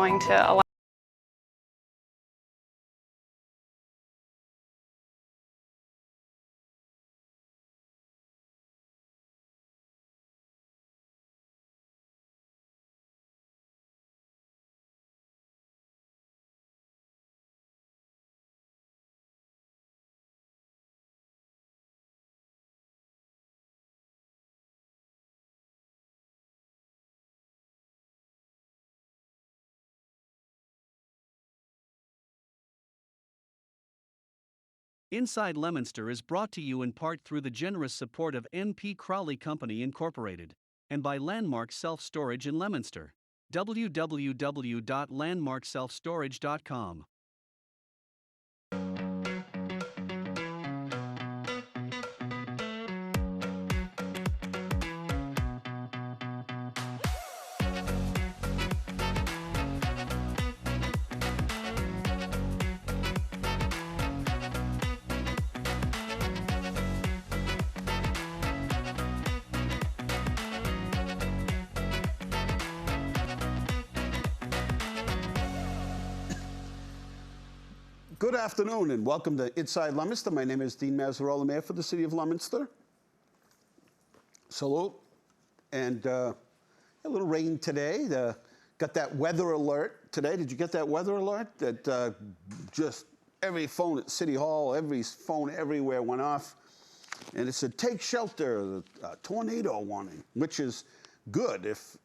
going to allow Inside Leominster is brought to you in part through the generous support of N.P. Crowley Company Incorporated and by Landmark Self-Storage in Leominster. www.landmarkselfstorage.com. Good afternoon and welcome to Inside Leominster. My name is Dean Mazzarella, Mayor for the City of Leominster. Salute. And a little rain today. Got that weather alert today. Did you get that weather alert? That just every phone at City Hall, every phone everywhere went off. And it said, take shelter, tornado warning, which is good if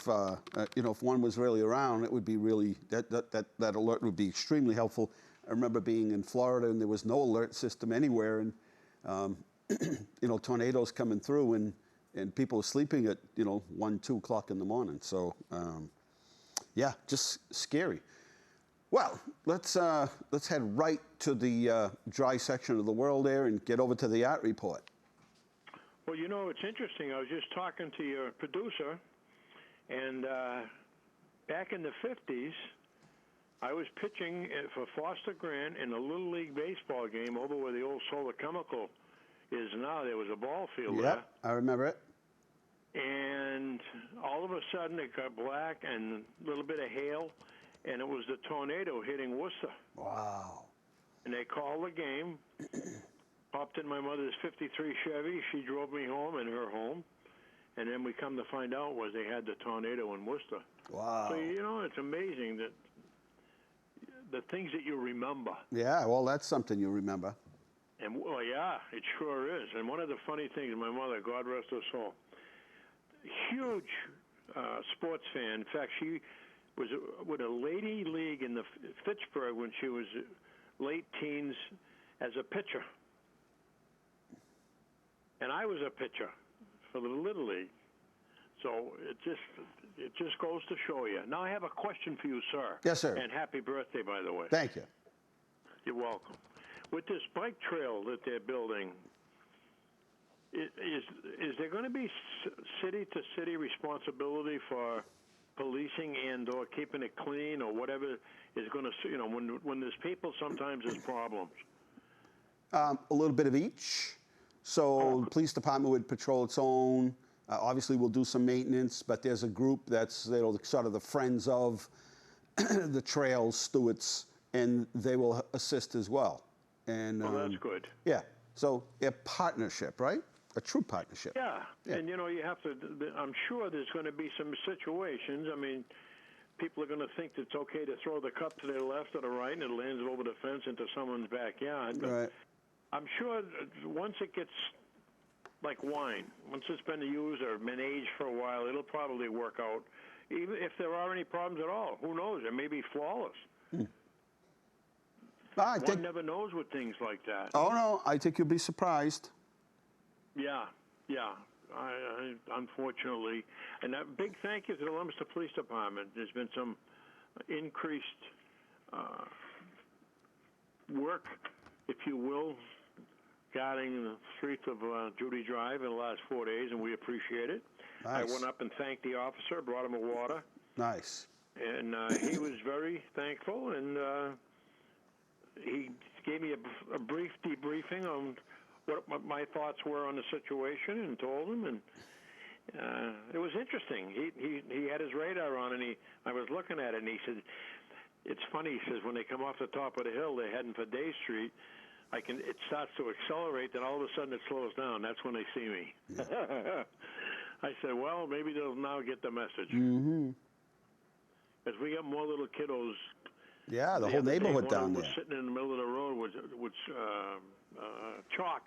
one was really around, it would be really, that alert would be extremely helpful. I remember being in Florida and there was no alert system anywhere, and tornadoes coming through and people sleeping at 1, 2 o'clock in the morning. So yeah, just scary. Well, let's head right to the dry section of the world there and get over to the art report. Well, it's interesting. I was just talking to your producer, and back in the 50s, I was pitching for Foster Grant in a Little League baseball game over where the old Solar Chemical is now. There was a ball field there. Yep, I remember it. And all of a sudden it got black and a little bit of hail, and it was the tornado hitting Worcester. Wow. And they called the game, popped in my mother's 53 Chevy. She drove me home and her home. And then we come to find out was they had the tornado in Worcester. Wow. So, it's amazing that the things that you remember. Yeah, well, that's something you remember. And, well, yeah, it sure is. And one of the funny things, my mother, God rest her soul, huge sports fan. In fact, she was with a lady league in the Fitchburg when she was late teens as a pitcher. And I was a pitcher for the Little League. So it just goes to show you. Now I have a question for you, sir. Yes, sir. And happy birthday, by the way. Thank you. You're welcome. With this bike trail that they're building, is there going to be city-to-city responsibility for policing and/or keeping it clean, or whatever is going to, when there's people, sometimes there's problems? A little bit of each. So the police department would patrol its own. Obviously, we'll do some maintenance, but there's a group that's sort of the friends of the trail stewards, and they will assist as well. And that's good. Yeah. So a partnership, right? A true partnership. Yeah. And you have to. I'm sure there's going to be some situations. I mean, people are going to think it's okay to throw the cup to their left or the right, and it lands over the fence into someone's backyard. But right. I'm sure once it gets like wine, once it's been used or been aged for a while, it'll probably work out. Even if there are any problems at all, who knows? It may be flawless. One never knows with things like that. Oh, no, I think you'll be surprised. Yeah. I unfortunately. And a big thank you to the Leominster Police Department. There's been some increased work, if you will, guarding the streets of Judy Drive in the last 4 days, and we appreciate it. Nice. I went up and thanked the officer, brought him a water. Nice. And he was very thankful, and he gave me a brief debriefing on what my thoughts were on the situation, and told him. And it was interesting. He had his radar on, and I was looking at it, and he said, "It's funny." He says, "When they come off the top of the hill, they're heading for Day Street. It starts to accelerate, then all of a sudden it slows down. That's when they see me." Yeah. I said, "Well, maybe they'll now get the message." Mm-hmm. Because we got more little kiddos. Yeah, the whole neighborhood down there. Was sitting in the middle of the road with chalk,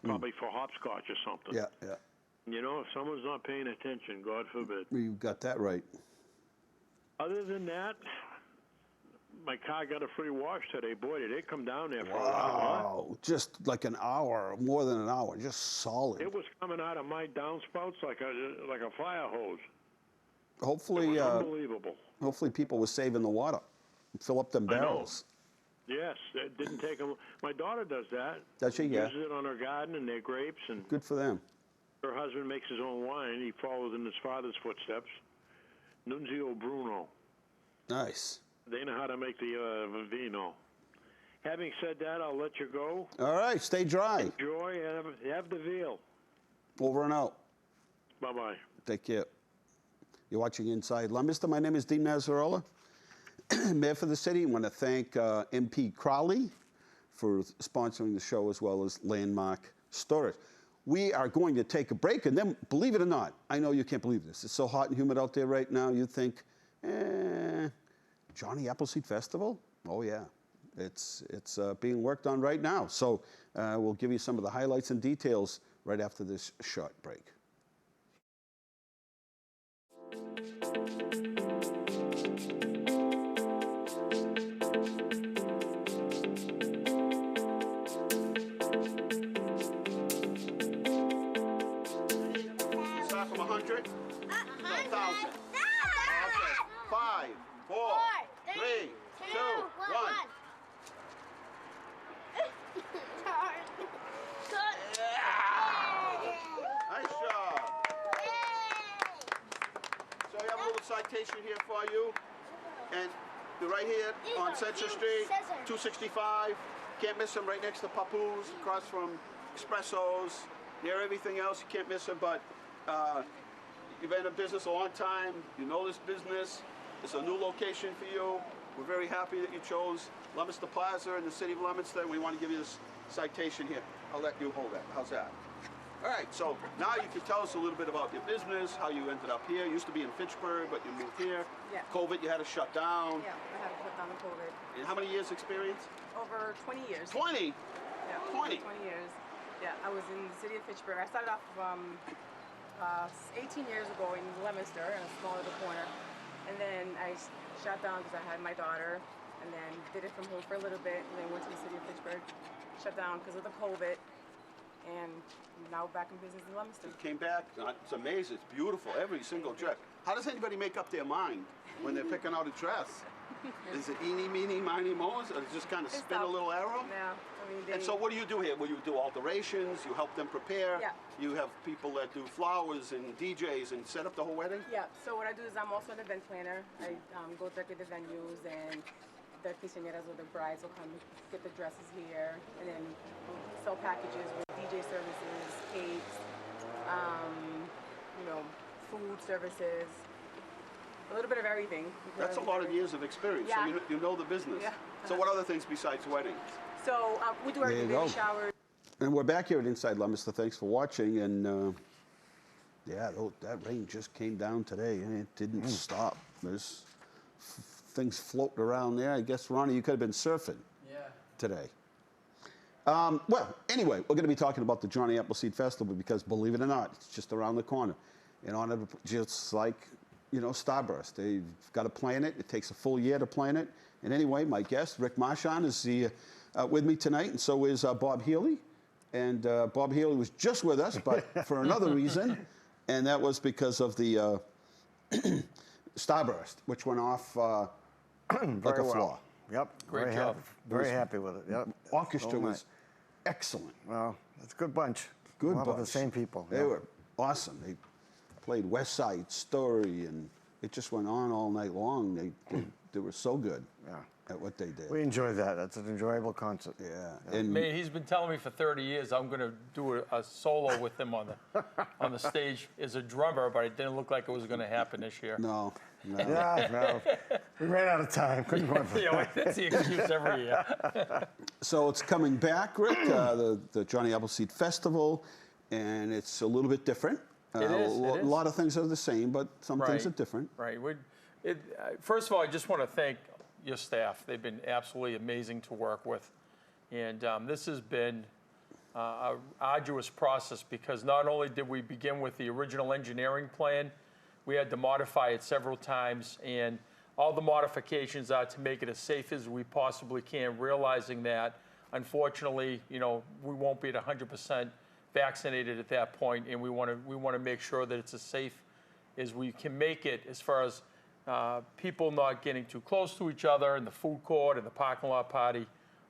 probably for hopscotch or something. Yeah, yeah. You know, if someone's not paying attention, God forbid. You got that right. Other than that, my car got a free wash today. Boy, did it come down there for a while. Wow, just like an hour, more than an hour, just solid. It was coming out of my downspouts like a fire hose. Hopefully, it was unbelievable. Hopefully people were saving the water. Fill up them barrels. Yes, it didn't take them. My daughter does that. Does she? Yeah. Uses it on her garden and their grapes. And good for them. Her husband makes his own wine. He follows in his father's footsteps. Nunzio Bruno. Nice. They know how to make the vino. Having said that, I'll let you go. All right, stay dry. Enjoy. Have the veal. Over and out. Bye-bye. Take care. You're watching Inside Leominster. My name is Dean Mazzarella, Mayor for the city. I want to thank MP Crowley for sponsoring the show, as well as Landmark Storage. We are going to take a break, and then, believe it or not, I know you can't believe this. It's so hot and humid out there right now. You think, Johnny Appleseed Festival? Oh, yeah. It's being worked on right now. So we'll give you some of the highlights and details right after this short break. Start from 100? 1,000. 5, 4, 3, 2, 1. Nice job. So we have a little citation here for you. And you're right here on Central Street, 265. Can't miss them, right next to Papoose, across from Espressos, near everything else. You can't miss them, but you've been in business a long time. You know this business. It's a new location for you. We're very happy that you chose Leominster Plaza in the city of Leominster. We want to give you this citation here. I'll let you hold that. How's that? All right, so now you can tell us a little bit about your business, how you ended up here. You used to be in Fitchburg, but you moved here. Yeah. COVID, you had to shut down. Yeah, I had to shut down the COVID. And how many years experience? Over 20 years. 20? Yeah, 20? 20 years. Yeah, I was in the city of Fitchburg. I started off 18 years ago in Leominster, in a small little corner. And then I shut down because I had my daughter, and then did it from home for a little bit, and then went to the city of Fitchburg, shut down because of the COVID, and now back in business in Leominster. You came back. It's amazing. It's beautiful. Every single dress. How does anybody make up their mind when they're picking out a dress? Is it eeny, meeny, miny, mo's, or just kind of spin a little arrow? Yeah. I mean, And so what do you do here? Well, you do alterations, you help them prepare, Yeah. you have people that do flowers and DJs and set up the whole wedding? Yeah, so what I do is I'm also an event planner. I go directly to venues, and the quinceañeras or the brides will come get the dresses here, and then sell packages with DJ services, cakes, food services, a little bit of everything. That's a lot of years of experience, Yeah. so you know the business. Yeah. So what other things besides weddings? So we do our There you baby go. showers. And we're back here at Inside Leominster. Thanks for watching. And yeah, that rain just came down today, and it didn't stop. There's things floating around there. I guess, Ronnie, you could have been surfing today. Well, anyway, we're going to be talking about the Johnny Appleseed Festival because, believe it or not, it's just around the corner. In honor of, just like, Starburst. They've got to plan it. It takes a full year to plan it. And anyway, my guest, Rick Marchand, is with me tonight, and so is Bob Healy. And Bob Healy was just with us, but for another reason, and that was because of the Starburst, which went off like a flaw. Yep. Great job. Very happy with it. Yep. Orchestra Oh, my. was excellent. Well, it's a good bunch. Good A lot bunch. of the same people. They yeah. were awesome. They played West Side Story, and it just went on all night long. They were so good. Yeah. at what they did. We enjoy that. That's an enjoyable concert. Yeah. And Man, he's been telling me for 30 years I'm going to do a solo with him on the stage as a drummer, but it didn't look like it was going to happen this year. no. Yeah, no. We ran out of time. Couldn't go for You know, that's the excuse every year. So it's coming back, Rick, the Johnny Appleseed Festival, and it's a little bit different. It is. A lot of things are the same, but some things are different. Right. First of all, I just want to thank your staff. They've been absolutely amazing to work with. And this has been an arduous process because not only did we begin with the original engineering plan, we had to modify it several times. And all the modifications are to make it as safe as we possibly can, realizing that, unfortunately, we won't be at 100% vaccinated at that point, and we want to make sure that it's as safe as we can make it as far as people not getting too close to each other in the food court and the parking lot party,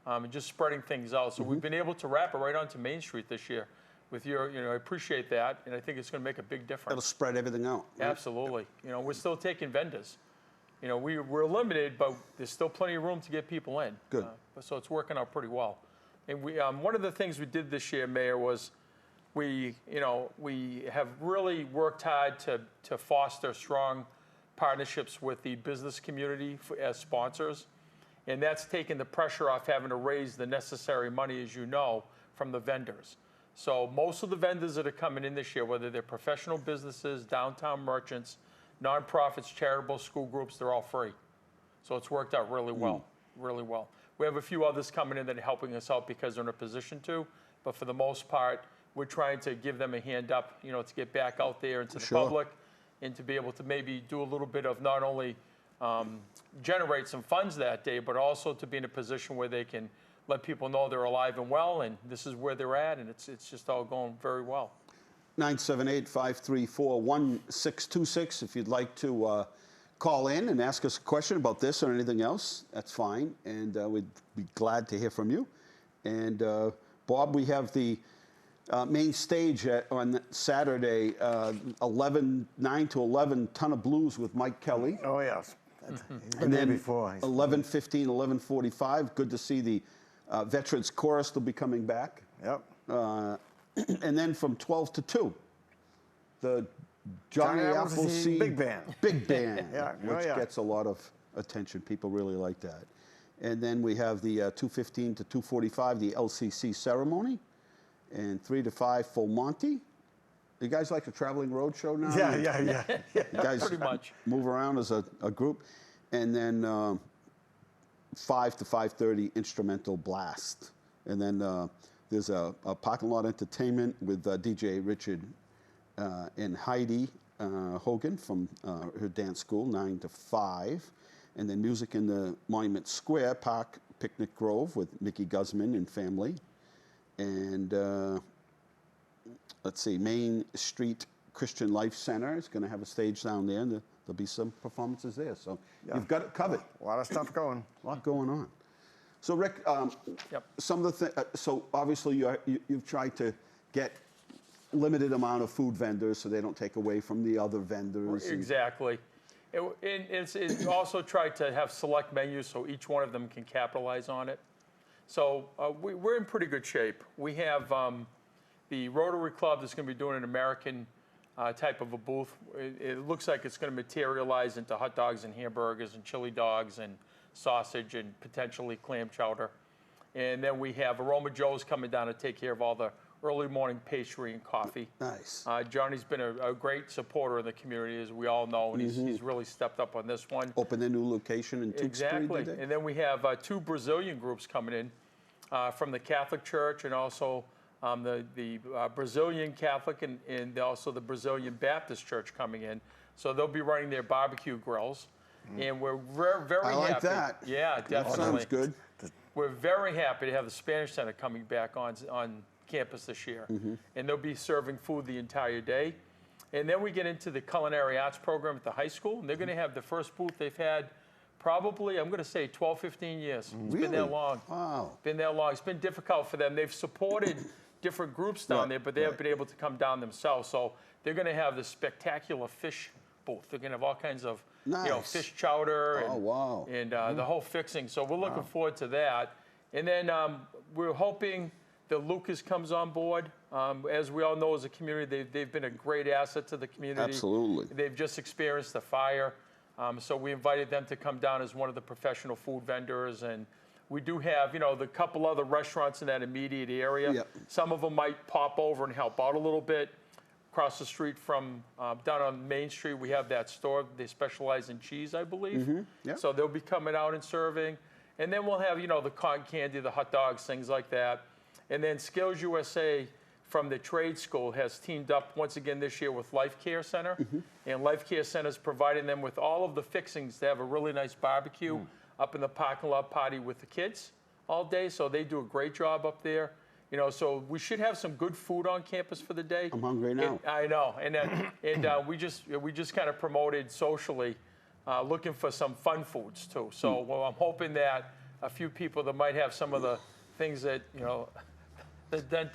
and just spreading things out. So we've been able to wrap it right onto Main Street this year with your, I appreciate that, and I think it's going to make a big difference. It'll spread everything out. Right? Absolutely. We're still taking vendors. We're limited, but there's still plenty of room to get people in. Good. So it's working out pretty well. And we, one of the things we did this year, Mayor, was we have really worked hard to foster strong partnerships with the business community as sponsors. And that's taken the pressure off having to raise the necessary money, as you know, from the vendors. So most of the vendors that are coming in this year, whether they're professional businesses, downtown merchants, nonprofits, charitable school groups, they're all free. So it's worked out really well, really well. We have a few others coming in that are helping us out because they're in a position to, but for the most part, we're trying to give them a hand up, to get back out there into the public and to be able to maybe do a little bit of not only generate some funds that day, but also to be in a position where they can let people know they're alive and well, and this is where they're at, and it's just all going very well. 978-534-1626. If you'd like to call in and ask us a question about this or anything else, that's fine, and we'd be glad to hear from you. And Bob, we have the main stage on Saturday, 9 to 11, Ton of Blues with Mike Kelly. Oh, yes. And then before. 11:15, 11:45. Good to see the Veterans Chorus will be coming back. Yep. And then from 12 to 2, the Johnny Appleseed Big Band. Big Band, Yeah. which gets a lot of attention. People really like that. And then we have the 2:15 to 2:45, the LCC ceremony, and 3 to 5, Full Monty. You guys like a traveling road show now? Yeah. You guys Pretty much. move around as a group. And then 5 to 5:30, instrumental blast. And then there's a parking lot entertainment with DJ Richard and Heidi Hogan from her dance school, 9 to 5. And then music in the Monument Square Park Picnic Grove with Mickey Guzman and family. And let's see, Main Street Christian Life Center is going to have a stage down there, and there'll be some performances there. So you've got it covered. A lot of stuff going. A lot going on. So Rick, some of the so obviously you've tried to get limited amount of food vendors so they don't take away from the other vendors. Exactly. It's also tried to have select menus so each one of them can capitalize on it. So we're in pretty good shape. We have the Rotary Club that's going to be doing an American type of a booth. It looks like it's going to materialize into hot dogs and hamburgers and chili dogs and sausage and potentially clam chowder. And then we have Aroma Joe's coming down to take care of all the early morning pastry and coffee. Nice. Johnny's been a great supporter of the community, as we all know, and he's really stepped up on this one. Opened a new location in Tewksbury today. And then we have 2 Brazilian groups coming in from the Catholic Church and also the Brazilian Catholic and also the Brazilian Baptist Church coming in. So they'll be running their barbecue grills. And we're very happy. I like that. Yeah, definitely. That sounds good. We're very happy to have the Spanish Center coming back on campus this year. And they'll be serving food the entire day. And then we get into the culinary arts program at the high school, and they're going to have the first booth they've had probably, I'm going to say 12, 15 years. It's been that long. Wow. Been that long. It's been difficult for them. They've supported different groups down there, but they haven't been able to come down themselves. So they're going to have this spectacular fish booth. They're going to have all kinds of, Nice. fish chowder. And, Oh, wow. And the whole fixing. So we're looking forward to that. And then we're hoping that Lucas comes on board. As we all know, as a community, they've been a great asset to the community. Absolutely. They've just experienced the fire. So we invited them to come down as one of the professional food vendors. And we do have, the couple other restaurants in that immediate area. Yep. Some of them might pop over and help out a little bit. Across the street from, down on Main Street, we have that store. They specialize in cheese, I believe. Yep. So they'll be coming out and serving. And then we'll have, the cotton candy, the hot dogs, things like that. And then Skills USA from the trade school has teamed up once again this year with Life Care Center. And Life Care Center is providing them with all of the fixings to have a really nice barbecue up in the parking lot party with the kids all day. So they do a great job up there. So we should have some good food on campus for the day. I'm hungry now. I know. And then, we just kind of promoted socially, looking for some fun foods too. So I'm hoping that a few people that might have some of the things that,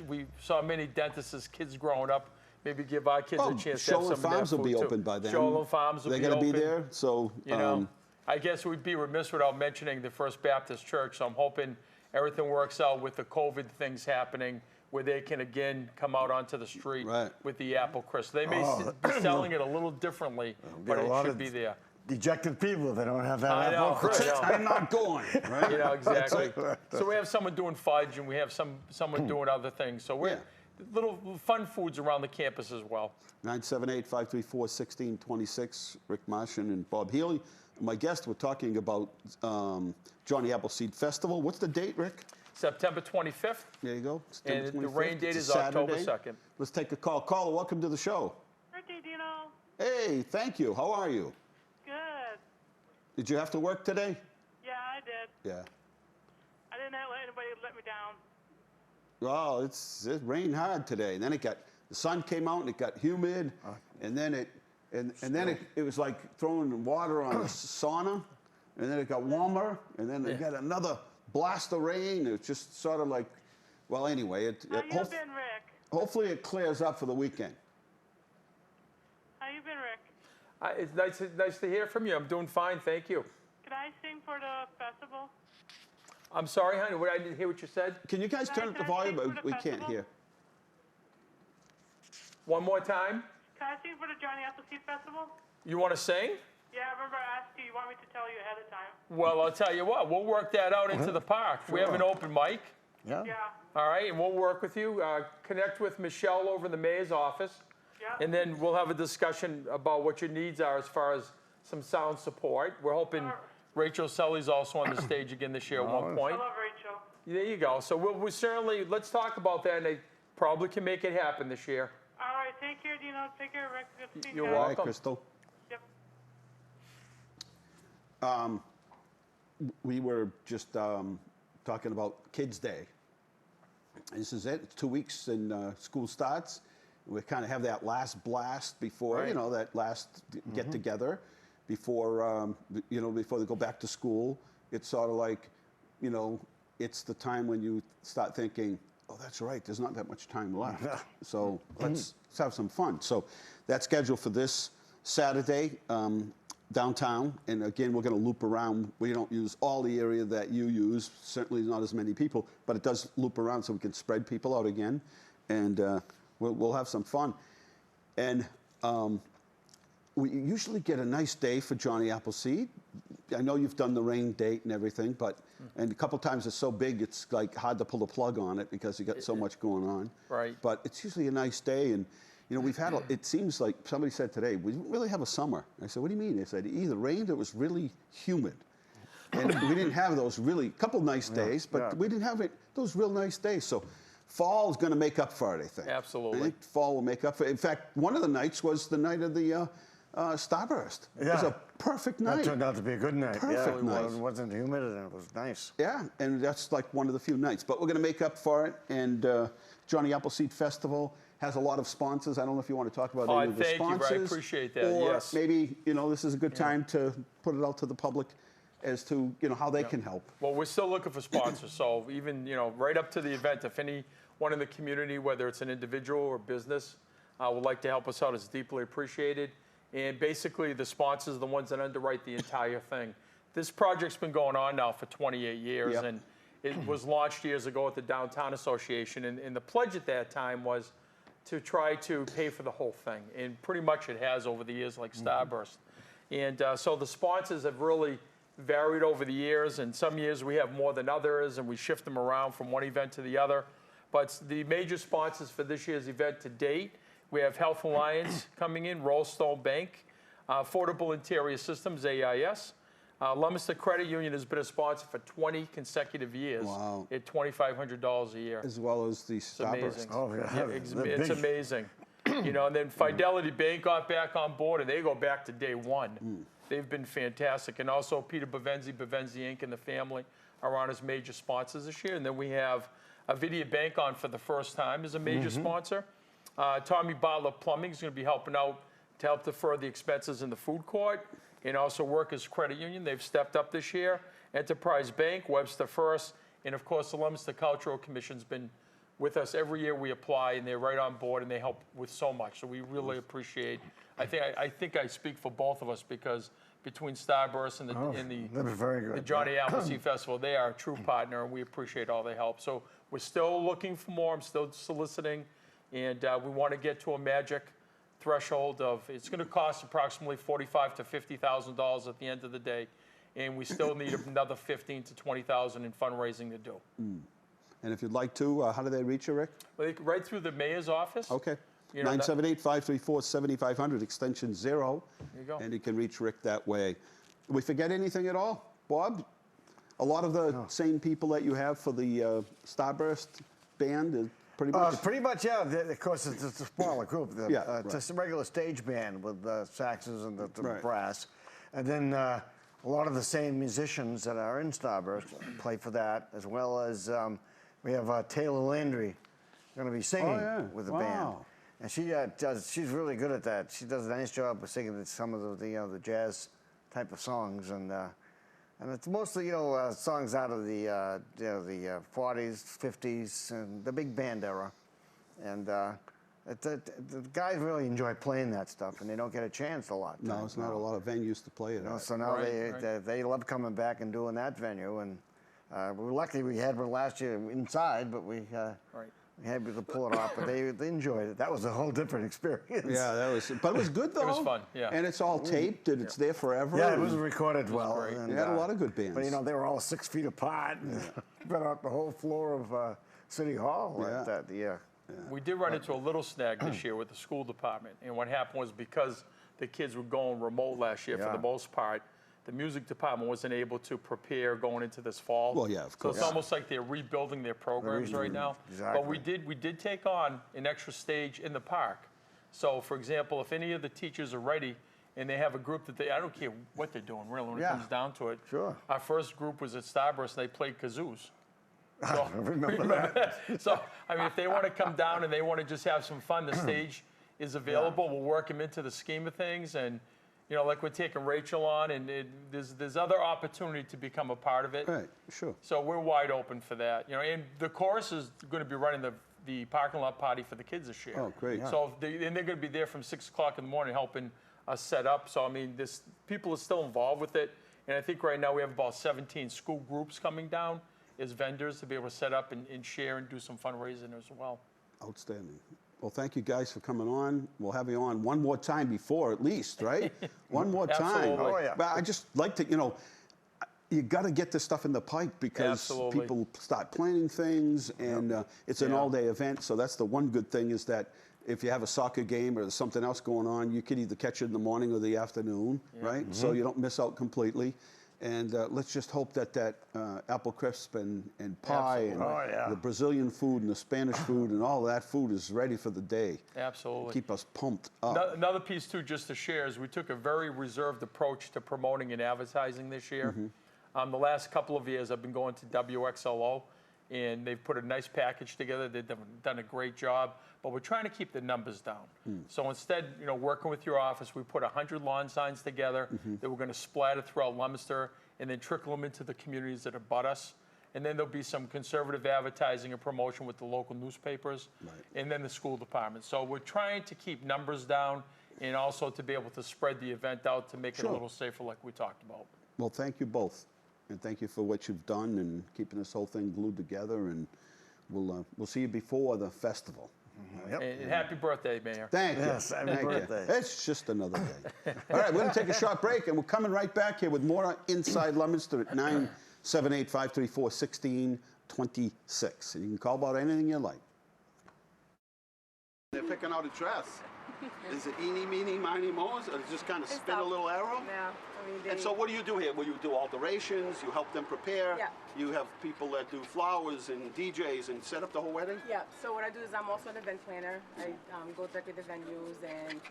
we saw many dentists as kids growing up, maybe give our kids a chance to have some of that Farms will food be too. open by then. Shoreland Farms will They're be going open. to be there, so I guess we'd be remiss without mentioning the First Baptist Church. So I'm hoping everything works out with the COVID things happening, where they can again come out onto the street with the apple crisp. They may be selling it a little differently, but it should be there. Dejected people that don't have that I know, apple crisp. I'm not going. Right? Exactly. So we have someone doing fudge, and we have someone doing other things. So we're little fun foods around the campus as well. 978-534-1626. Rick Marchand and Bob Healy. My guest, we're talking about Johnny Appleseed Festival. What's the date, Rick? September 25th. There you go. And September the rain 25th. date It's is a October Saturday. 2nd. Let's take a call. Caller, welcome to the show. Birthday, Dino. Hey, thank you. How are you? Good. Did you have to work today? Yeah, I did. Yeah. I didn't let anybody let me down. Well, it rained hard today, and then the sun came out and it got humid, and then it was like throwing water on a sauna, and then it got warmer, and then it got another blast of rain. It's just sort of like, well, anyway, How you been, Rick? hopefully it clears up for the weekend. How you been, Rick? It's nice to hear from you. I'm doing fine, thank you. Can I sing for the festival? I'm sorry, honey. I didn't hear what you said. Can you guys turn up the volume? We can't festival? hear. One more time. Can I sing for the Johnny Appleseed Festival? You want to sing? Yeah, I remember I asked you. You want me to tell you ahead of time? Well, I'll tell you what. We'll work that out into the park. We have an open mic. Yeah. Yeah. All right, and we'll work with you. Connect with Michelle over in the mayor's office. Yeah. And then we'll have a discussion about what your needs are as far as some sound support. We're hoping Rachel Sully's also on the stage again this year at one point. I love Rachel. There you go. So we certainly, let's talk about that, and they probably can make it happen this year. All right. Take care, Dino. Take care, Rick. Good to see you You're guys. All right, welcome. Crystal. Yep. We were just talking about Kids Day. This is it. It's 2 weeks and school starts. We kind of have that last blast before, that last get together before, before they go back to school. It's sort of like, it's the time when you start thinking, oh, that's right, there's not that much time left. So let's have some fun. So that's scheduled for this Saturday downtown. And again, we're going to loop around. We don't use all the area that you use, certainly not as many people, but it does loop around so we can spread people out again. And we'll have some fun. And we usually get a nice day for Johnny Appleseed. I know you've done the rain date and everything, but and a couple times it's so big it's like hard to pull the plug on it because you got so much going on. Right. But it's usually a nice day, and we've had. It seems like somebody said today we didn't really have a summer. I said, what do you mean? They said it either rained or it was really humid, and we didn't have those really couple nice days, but we didn't have those real nice days. So fall is going to make up for it, I think. Absolutely. I think fall will make up for it. In fact, one of the nights was the night of the Starburst. It was a perfect night. That turned out to be a good night. Perfect night. It wasn't humid and it was nice. Yeah, and that's like one of the few nights. But we're going to make up for it. And Johnny Appleseed Festival has a lot of sponsors. I don't know if you want to talk about any of the thank you, sponsors. I appreciate that, Or yes. maybe, this is a good time to put it out to the public as to, how they can help. Well, we're still looking for sponsors. So even, right up to the event, if anyone in the community, whether it's an individual or business, would like to help us out, it's deeply appreciated. And basically, the sponsors are the ones that underwrite the entire thing. This project's been going on now for 28 years, Yep. and it was launched years ago at the Downtown Association. And the pledge at that time was to try to pay for the whole thing. And pretty much it has over the years, like Starburst. And so the sponsors have really varied over the years, and some years we have more than others, and we shift them around from one event to the other. But the major sponsors for this year's event to date, we have Health Alliance coming in, Rollstone Bank, Affordable Interior Systems, AIS. Leominster Credit Union has been a sponsor for 20 consecutive years Wow. at $2,500 a year. As well as the It's amazing. Starburst. Oh, yeah. It's amazing. You know, and then Fidelity Bank got back on board, and they go back to day one. They've been fantastic. And also Peter Bavenzi Inc. and the family are on as major sponsors this year. And then we have Avidia Bank on for the first time as a major sponsor. Tommy Butler Plumbing is going to be helping out to help defer the expenses in the food court, and also Workers Credit Union. They've stepped up this year. Enterprise Bank, Webster First, and of course the Leominster Cultural Commission's been with us every year we apply, and they're right on board, and they help with so much. So we really appreciate. I think I speak for both of us, because between Starburst and That was very good. the Johnny Appleseed Festival, they are a true partner, and we appreciate all their help. So we're still looking for more. I'm still soliciting, and we want to get to a magic threshold of, it's going to cost approximately $45,000 to $50,000 at the end of the day, and we still need another $15,000 to $20,000 in fundraising to do. And if you'd like to, how do they reach you, Rick? Right through the mayor's office. Okay. You know, 978-534-7500, extension 0. There you go. And you can reach Rick that way. Did we forget anything at all, Bob? A lot of the same people that you have for the Starburst band is pretty much. Pretty much, yeah. Of course, it's a smaller group. It's right. a regular stage band with saxes and the Right. brass. And then a lot of the same musicians that are in Starburst play for that, as well as we have Taylor Landry going to be singing with the band. And she's really good at that. She does a nice job of singing some of the jazz type of songs, and it's mostly songs out of the 40s, 50s, and the big band era. And the guys really enjoy playing that stuff, and they don't get a chance a lot. No, it's not a lot of venues to play it at. So now they love coming back and doing that venue, and we're lucky we had one last year inside, but we had to pull it off. But they enjoyed it. That was a whole different experience. Yeah, but it was good though. It was fun, yeah. And it's all taped, and it's there forever. Yeah, it was recorded well. And, You had a lot of good bands. But they were all 6 feet apart and spread out the whole floor of City Hall like that. Yeah. We did run into a little snag this year with the school department. And what happened was, because the kids were going remote last year for the most part, the music department wasn't able to prepare going into this fall. Well, yeah, of course. So it's almost like they're rebuilding their programs right now. Exactly. But we did take on an extra stage in the park. So, for example, if any of the teachers are ready and they have a group that I don't care what they're doing really when it comes down to it. Sure. Our first group was at Starburst, and they played kazoos. I remember that. So, I mean, if they want to come down and they want to just have some fun, the stage is available. We'll work them into the scheme of things. And, like we're taking Rachel on, and there's other opportunity to become a part of it. Right, sure. So we're wide open for that. And the chorus is going to be running the parking lot party for the kids this year. Oh, great. Yeah. So and they're going to be there from 6 o'clock in the morning helping us set up. So, I mean, people are still involved with it. And I think right now we have about 17 school groups coming down as vendors to be able to set up and share and do some fundraising as well. Outstanding. Well, thank you guys for coming on. We'll have you on one more time before, at least, right? One more time. Absolutely. Oh, yeah. But I just like to, you got to get this stuff in the pipe, because Absolutely. people start planning things, and it's an all-day event. So that's the one good thing, is that if you have a soccer game or there's something else going on, you could either catch it in the morning or the afternoon, right? So you don't miss out completely. And let's just hope that apple crisp and pie and the Brazilian food and the Spanish food and all that food is ready for the day. Absolutely. Keep us pumped up. Another piece, too, just to share, is we took a very reserved approach to promoting and advertising this year. The last couple of years, I've been going to WXLO, and they've put a nice package together. They've done a great job, but we're trying to keep the numbers down. So instead, working with your office, we put 100 lawn signs together that we're going to splatter throughout Leominster and then trickle them into the communities that abut us. And then there'll be some conservative advertising and promotion with the local newspapers and then the school department. So we're trying to keep numbers down and also to be able to spread the event out to make it a little safer like we talked about. Well, thank you both. And thank you for what you've done and keeping this whole thing glued together. And we'll see you before the festival. Yep. And happy birthday, Mayor. Thank you. Yes, happy Thank you. birthday. It's just another day. All right, we're going to take a short break, and we're coming right back here with more Inside Leominster at 978-534-1626. And you can call about anything you like. They're picking out a dress. Is it eeny, meeny, miny, mo's, or just kind of spin a little arrow? Yeah. I mean, And so what do you do here? Will you do alterations? You help them prepare? Yeah. You have people that do flowers and DJs and set up the whole wedding? Yeah, so what I do is I'm also an event planner. I go directly to venues, and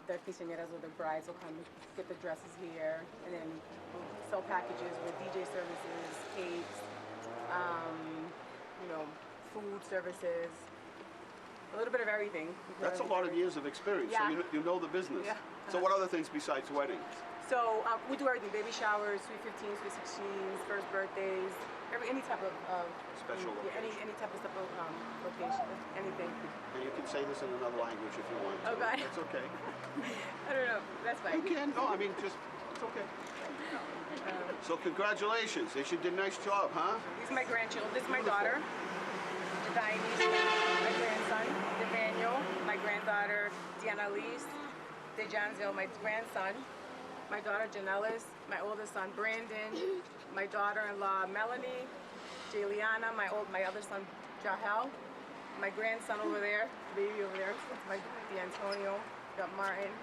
the quinceañeras or the brides will come get the dresses here, and then we'll sell packages with DJ services, cakes, you know, food services, a little bit of everything. That's a lot of years of experience, Yeah. so you know the business. Yeah. So what other things besides weddings? So we do everything: baby showers, sweet 15s, sweet 16s, first birthdays, any type of Special any type of stuff of location, anything. And you can say this in another language if you want to. Okay. That's okay. I don't know. That's fine. You can. No, I mean, just, it's okay. So congratulations. You did a nice job, huh? These are my grandchildren. This is my daughter, Diane, my grandson, Devaniel, my granddaughter, Deanna Elise, Dejanzil, my grandson, my daughter, Janellis, my oldest son, Brandon, my daughter-in-law, Melanie, Jaliana, my other son, Jahel, my grandson over there, baby over there, my D'Antonio, got Martin,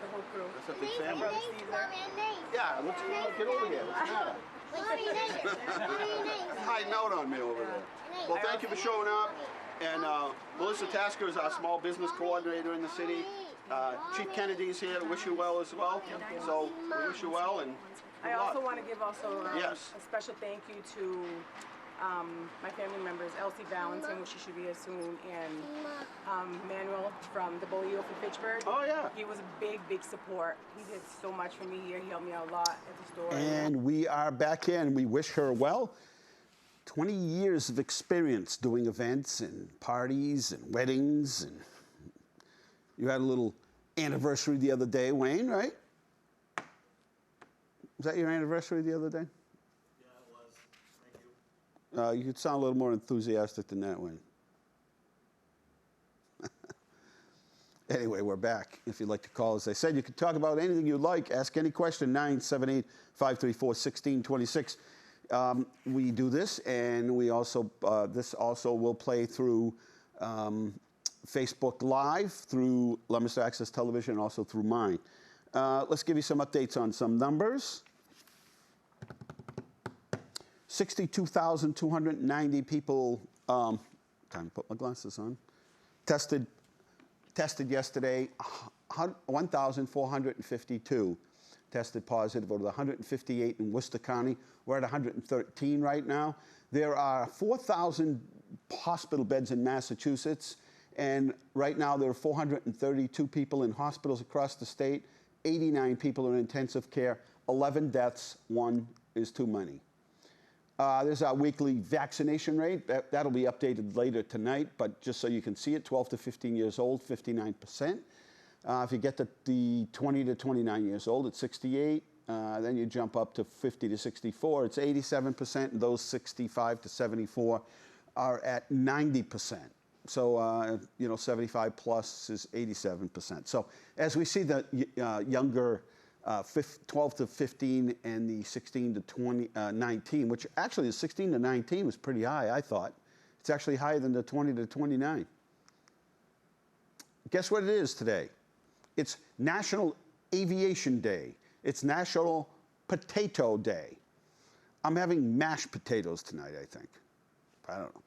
the whole crew. That's a big family. Brother Caesar. Yeah, let's get over here. What's the matter? Hiding out on me over there. Well, thank you for showing up. And Melissa Tasker is our small business coordinator in the city. Chief Kennedy's here to wish you well as well. So we wish you well and good I also luck. want to give a Yes. special thank you to my family members, Elsie Valentin, which she should be here soon, and Manuel from the Bolio from Fitchburg. Oh, yeah. He was a big support. He did so much for me here. He helped me out a lot at the store. And we are back here, and we wish her well. 20 years of experience doing events and parties and weddings. And you had a little anniversary the other day, Wayne, right? Was that your anniversary the other day? Yeah, it was. Thank you. You could sound a little more enthusiastic than that, Wayne. Anyway, we're back. If you'd like to call, as I said, you can talk about anything you'd like. Ask any question, 978-534-1626. We do this, and we also this also will play through Facebook Live, through Leominster Access Television, and also through mine. Let's give you some updates on some numbers. 62,290 people, time to put my glasses on, tested yesterday. 1,452 tested positive out of the 158 in Worcester County. We're at 113 right now. There are 4,000 hospital beds in Massachusetts, and right now there are 432 people in hospitals across the state. 89 people are in intensive care. 11 deaths. 1 is too many. There's our weekly vaccination rate. That'll be updated later tonight, but just so you can see it, 12 to 15 years old, 59%. If you get to the 20 to 29 years old, it's 68. Then you jump up to 50 to 64, it's 87%, and those 65 to 74 are at 90%. So, 75 plus is 87%. So as we see the younger 12 to 15 and the 16 to 19, which actually the 16 to 19 was pretty high, I thought. It's actually higher than the 20 to 29. Guess what it is today? It's National Aviation Day. It's National Potato Day. I'm having mashed potatoes tonight, I think. I don't know.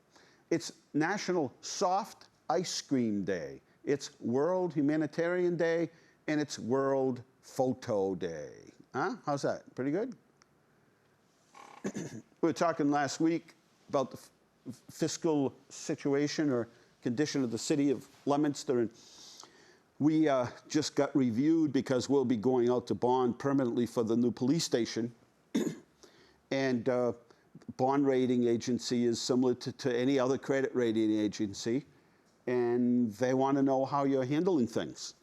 It's National Soft Ice Cream Day. It's World Humanitarian Day, and it's World Photo Day. Huh? How's that? Pretty good? We were talking last week about the fiscal situation or condition of the city of Leominster, and we just got reviewed because we'll be going out to bond permanently for the new police station. And bond rating agency is similar to any other credit rating agency, and they want to know how you're handling things.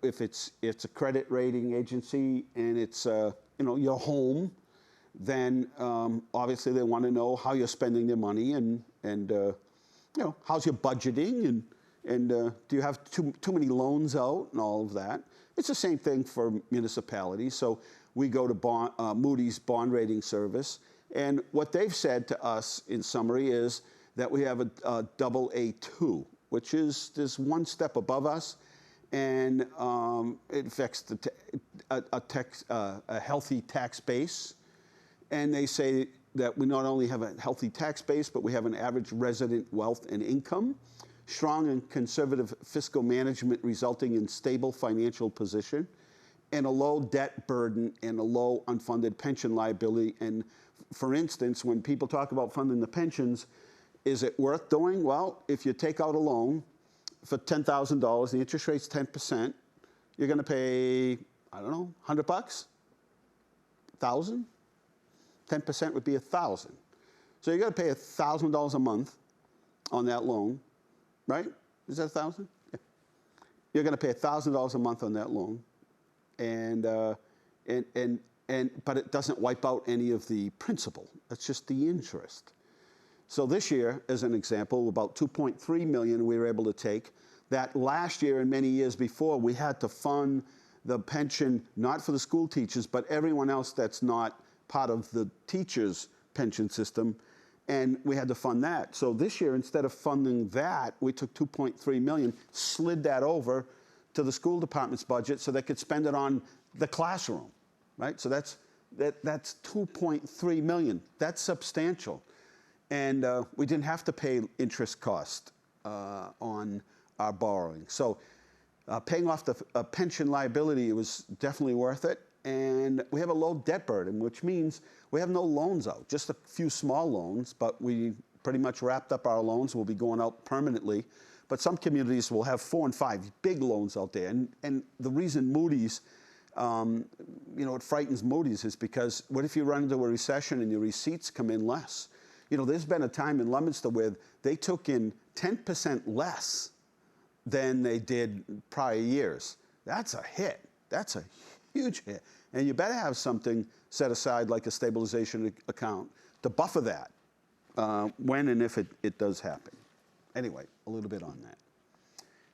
if it's a credit rating agency and it's your home, then obviously they want to know how you're spending their money and how's your budgeting and do you have too many loans out and all of that. It's the same thing for municipalities. So we go to Moody's bond rating service, and what they've said to us in summary is that we have a AA2, which is this one step above us, and it affects a healthy tax base. And they say that we not only have a healthy tax base, but we have an average resident wealth and income, strong and conservative fiscal management resulting in stable financial position, and a low debt burden and a low unfunded pension liability. And for instance, when people talk about funding the pensions, is it worth doing? Well, if you take out a loan for $10,000, the interest rate's 10%, you're going to pay, I don't know, $100, $1,000? 10% would be $1,000. So you're going to pay $1,000 a month on that loan, right? Is that $1,000? Yeah. You're going to pay $1,000 a month on that loan, but it doesn't wipe out any of the principal. It's just the interest. So this year, as an example, about $2.3 million we were able to take. That last year and many years before, we had to fund the pension, not for the school teachers, but everyone else that's not part of the teachers' pension system, and we had to fund that. So this year, instead of funding that, we took $2.3 million, slid that over to the school department's budget so they could spend it on the classroom, right? So that's $2.3 million. That's substantial. And we didn't have to pay interest cost on our borrowing. So paying off the pension liability, it was definitely worth it. And we have a low debt burden, which means we have no loans out, just a few small loans, but we pretty much wrapped up our loans. We'll be going out permanently. But some communities will have 4 and 5 big loans out there. And the reason Moody's, it frightens Moody's is because what if you run into a recession and your receipts come in less? There's been a time in Leominster where they took in 10% less than they did prior years. That's a hit. That's a huge hit. And you better have something set aside like a stabilization account to buffer that when and if it does happen. Anyway, a little bit on that.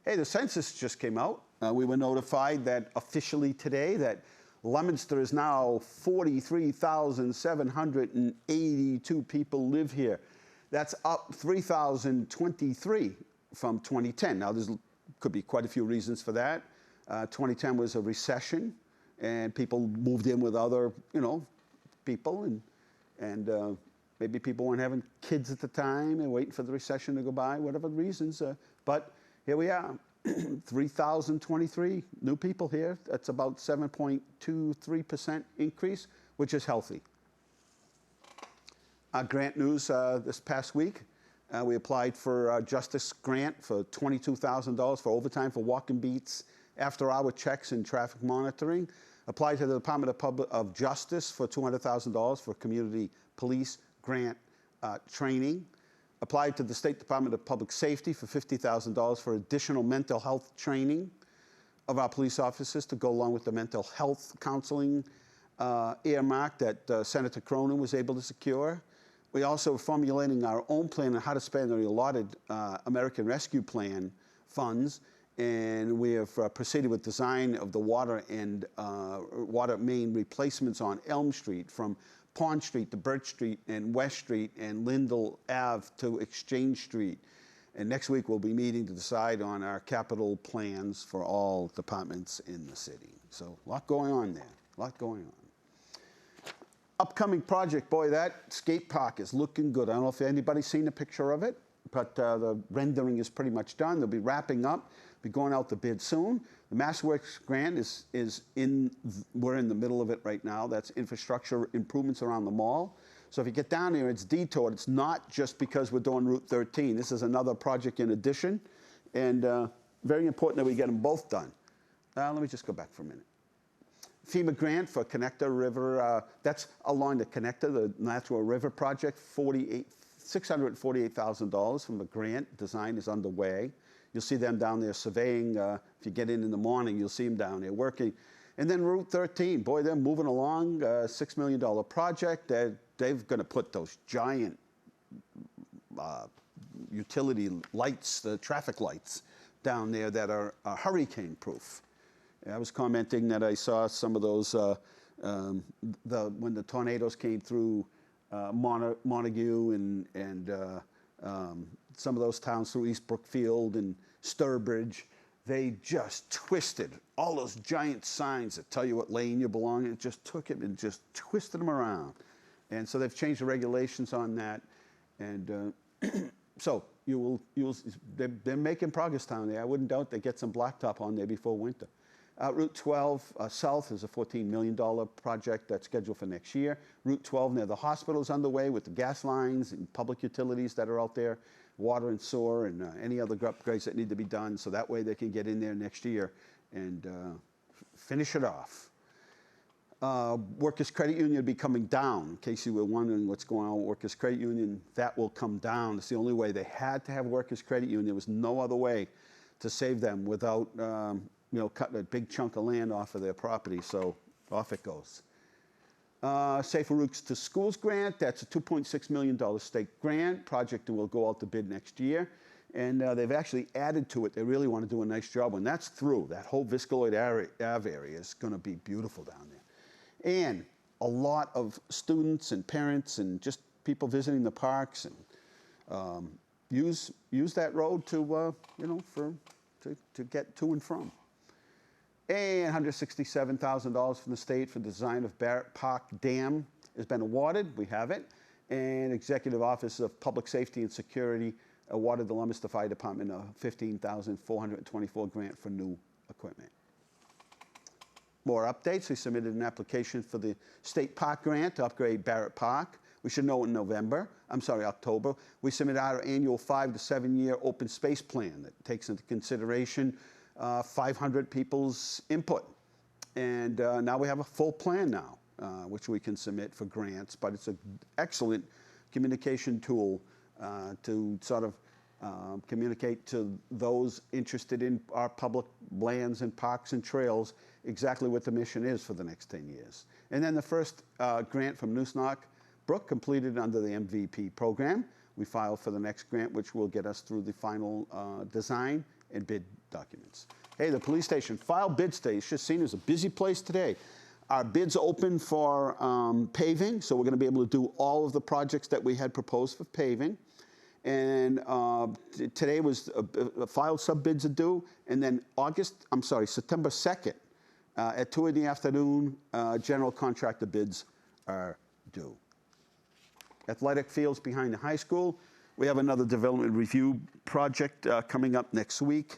Hey, the census just came out. We were notified that officially today that Leominster is now 43,782 people live here. That's up 3,023 from 2010. Now, there could be quite a few reasons for that. 2010 was a recession, and people moved in with other, people, and maybe people weren't having kids at the time and waiting for the recession to go by, whatever the reasons. But here we are. 3,023 new people here. That's about 7.23% increase, which is healthy. Grant news this past week. We applied for a justice grant for $22,000 for overtime for walking beats, after-hour checks, and traffic monitoring. Applied to the Department of Justice for $200,000 for community police grant training. Applied to the State Department of Public Safety for $50,000 for additional mental health training of our police officers to go along with the mental health counseling earmark that Senator Cronin was able to secure. We also are formulating our own plan on how to spend the allotted American Rescue Plan funds, and we have proceeded with design of the water and water main replacements on Elm Street from Pond Street to Birch Street and West Street and Lindell Ave to Exchange Street. And next week we'll be meeting to decide on our capital plans for all departments in the city. So a lot going on there, a lot going on. Upcoming project, boy, that skate park is looking good. I don't know if anybody's seen a picture of it, but the rendering is pretty much done. They'll be wrapping up, be going out to bid soon. The MassWorks grant we're in the middle of it right now. That's infrastructure improvements around the mall. So if you get down there, it's detoured. It's not just because we're doing Route 13. This is another project in addition, and very important that we get them both done. Let me just go back for a minute. FEMA grant for Connector River, that's along the Connector, the Natural River Project, $648,000 from the grant. Design is underway. You'll see them down there surveying. If you get in the morning, you'll see them down there working. And then Route 13, boy, they're moving along. $6 million project. They're going to put those giant utility lights, the traffic lights down there that are hurricane proof. I was commenting that I saw some of those when the tornadoes came through Montague and some of those towns through East Brookfield and Sturbridge. They just twisted all those giant signs that tell you what lane you belong in. It just took it and just twisted them around. And so they've changed the regulations on that. And so they're making progress down there. I wouldn't doubt they get some blacktop on there before winter. Route 12 South is a $14 million project that's scheduled for next year. Route 12 near the hospital is underway with the gas lines and public utilities that are out there, water and sewer, and any other upgrades that need to be done, so that way they can get in there next year and finish it off. Workers' Credit Union will be coming down. In case you were wondering what's going on with Workers' Credit Union, that will come down. It's the only way. They had to have Workers' Credit Union. There was no other way to save them without cutting a big chunk of land off of their property, so off it goes. Safer Routes to Schools grant, that's a $2.6 million state grant. Project will go out to bid next year. And they've actually added to it. They really want to do a nice job. When that's through, that whole Viscaloid Ave area is going to be beautiful down there. And a lot of students and parents and just people visiting the parks and use that road to to get to and from. And $167,000 from the state for the design of Barrett Park Dam has been awarded. We have it. And Executive Office of Public Safety and Security awarded the Leominster Fire Department a $15,424 grant for new equipment. More updates. We submitted an application for the state park grant to upgrade Barrett Park. We should know in October. We submitted our annual 5 to 7 year open space plan that takes into consideration 500 people's input. And now we have a full plan now, which we can submit for grants, but it's an excellent communication tool to sort of communicate to those interested in our public lands and parks and trails exactly what the mission is for the next 10 years. And then the first grant from Noosnock Brook completed under the MVP program. We filed for the next grant, which will get us through the final design and bid documents. Hey, the police station, file bids today. It's just seen as a busy place today. Our bids open for paving, so we're going to be able to do all of the projects that we had proposed for paving. And today was filed sub-bids are due, and then September 2nd at 2 in the afternoon, general contractor bids are due. Athletic fields behind the high school. We have another development review project coming up next week,